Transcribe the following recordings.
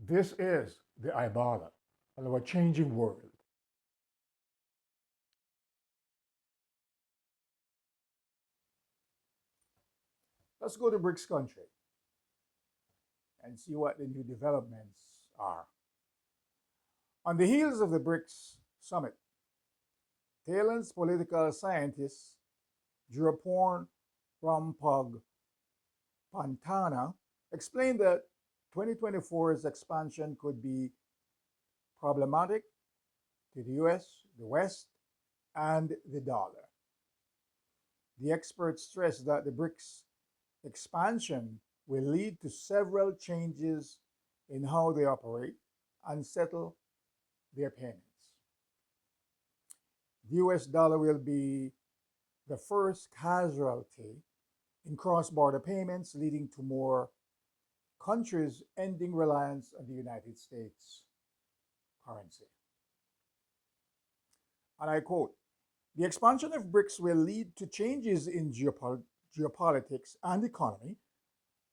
This is the Ibala of our changing world. Let's go to Brics country and see what the new developments are. On the heels of the Brics summit, Thailand's political scientist Jiraporn Rampog Pantana explained that 2024's expansion could be problematic to the US, the West, and the dollar. The experts stress that the BRICS expansion will lead to several changes in how they operate and settle their payments. The US dollar will be the first casualty in cross border payments, leading to more countries ending reliance on the United States currency. And I quote, the expansion of BRICS will lead to changes in geopolitics and economy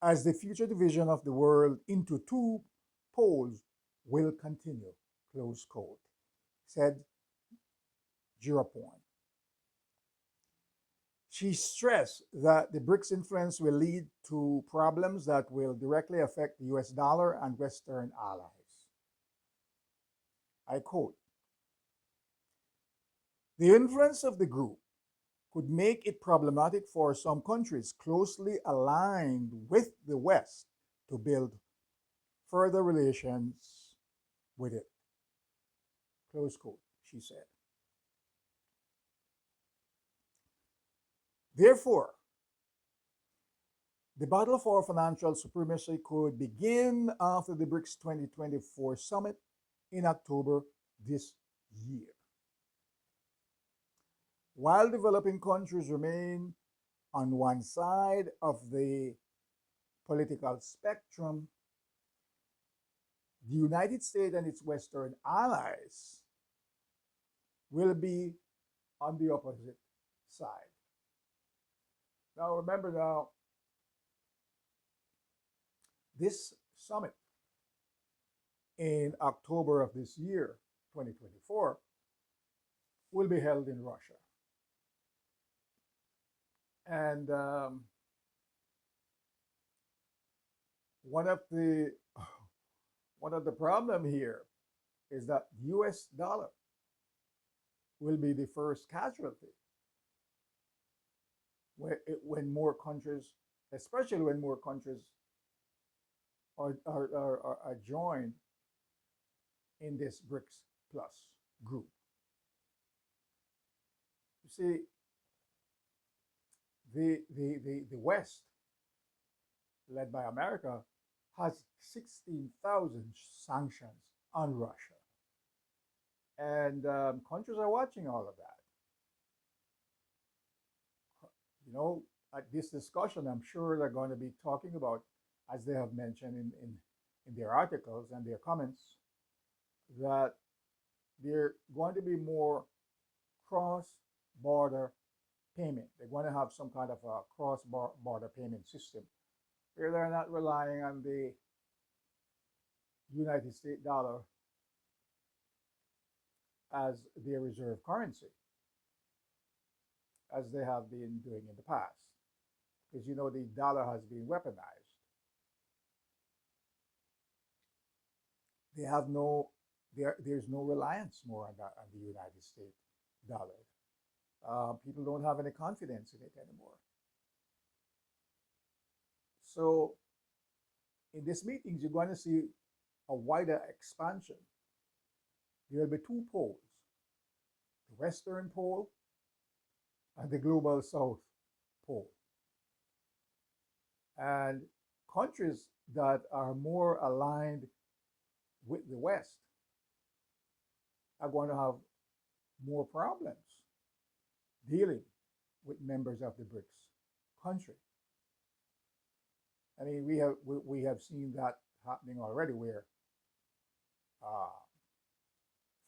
as the future division of the world into two poles will continue, close quote, said Jiraporn. She stressed that the BRICS influence will lead to problems that will directly affect the US dollar and Western allies. I quote, the influence of the group could make it problematic for some countries closely aligned with the West to build further relations with it. Close quote, she said. Therefore, the battle for financial supremacy could begin after the BRICS 2024 summit in October this year. While developing countries remain on one side of the political spectrum, the United States and its Western allies will be on the opposite side. Now, remember now, this summit in October of this year, 2024, will be held in Russia. And one of the problem here is that U.S. dollar will be the first casualty when more countries, especially when more countries are joined in this BRICS Plus group. You see, the West, led by America, has 16,000 sanctions on Russia. And countries are watching all of that. You know, at this discussion, I'm sure they're going to be talking about, as they have mentioned in their articles and their comments, that they're going to be more cross-border payment. They're going to have some kind of a cross-border payment system where they're not relying on the United States dollar as their reserve currency, as they have been doing in the past. Because you know the dollar has been weaponized. They have there's no reliance more on the United States dollar. People don't have any confidence in it anymore. So in these meetings, you're going to see a wider expansion. There will be two poles, the Western pole and the global South pole. And countries that are more aligned with the West are going to have more problems dealing with members of the BRICS country. I mean, we have seen that happening already, where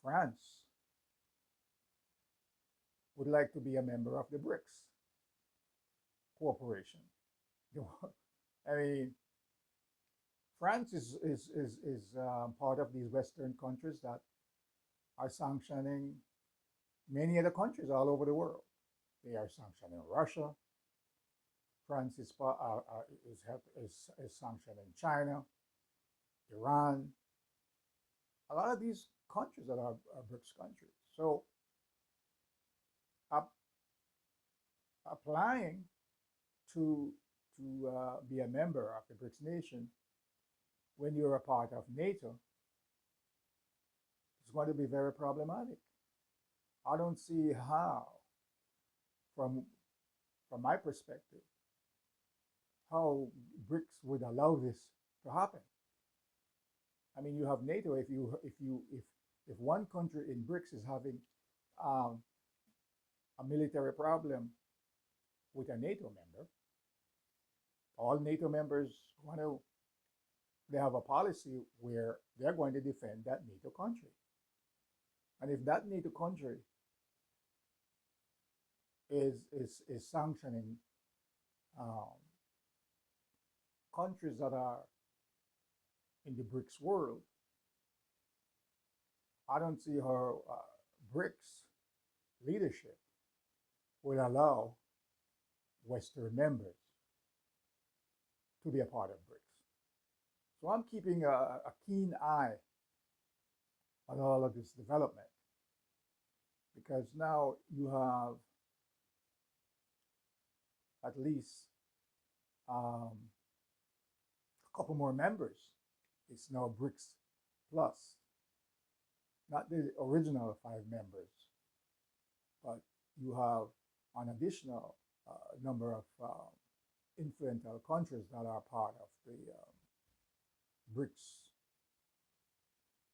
France would like to be a member of the BRICS Corporation. I mean, France is part of these Western countries that are sanctioning many other countries all over the world. They are sanctioning Russia. France is sanctioning China, Iran, a lot of these countries that are BRICS countries. So up, applying to be a member of the BRICS nation when you're a part of NATO is going to be very problematic. I don't see how, from my perspective, how BRICS would allow this to happen. I mean, you have NATO. If one country in BRICS is having um, a military problem with a NATO member, all NATO members want to, they have a policy where they're going to defend that NATO country. And if that NATO country is sanctioning um, countries that are in the BRICS world, I don't see how BRICS leadership will allow Western members to be a part of BRICS. So I'm keeping a keen eye on all of this development, because now you have at least a couple more members. It's now BRICS Plus, not the original 5 members, but you have an additional number of influential countries that are part of the BRICS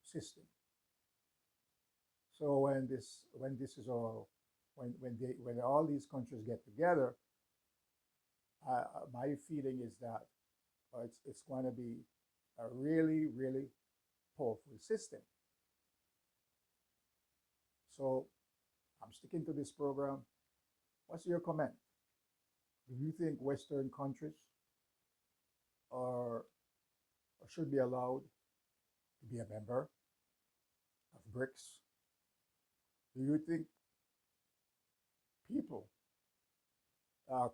system. So when this is all when all these countries get together, my feeling is that it's going to be a really powerful system. So I'm sticking to this program. What's your comment? Do you think Western countries are or should be allowed to be a member of BRICS? Do you think people,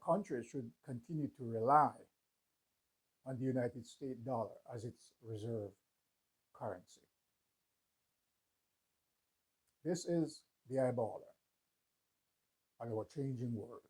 countries should continue to rely on the United States dollar as its reserve currency? This is the Eyeballer on our changing world.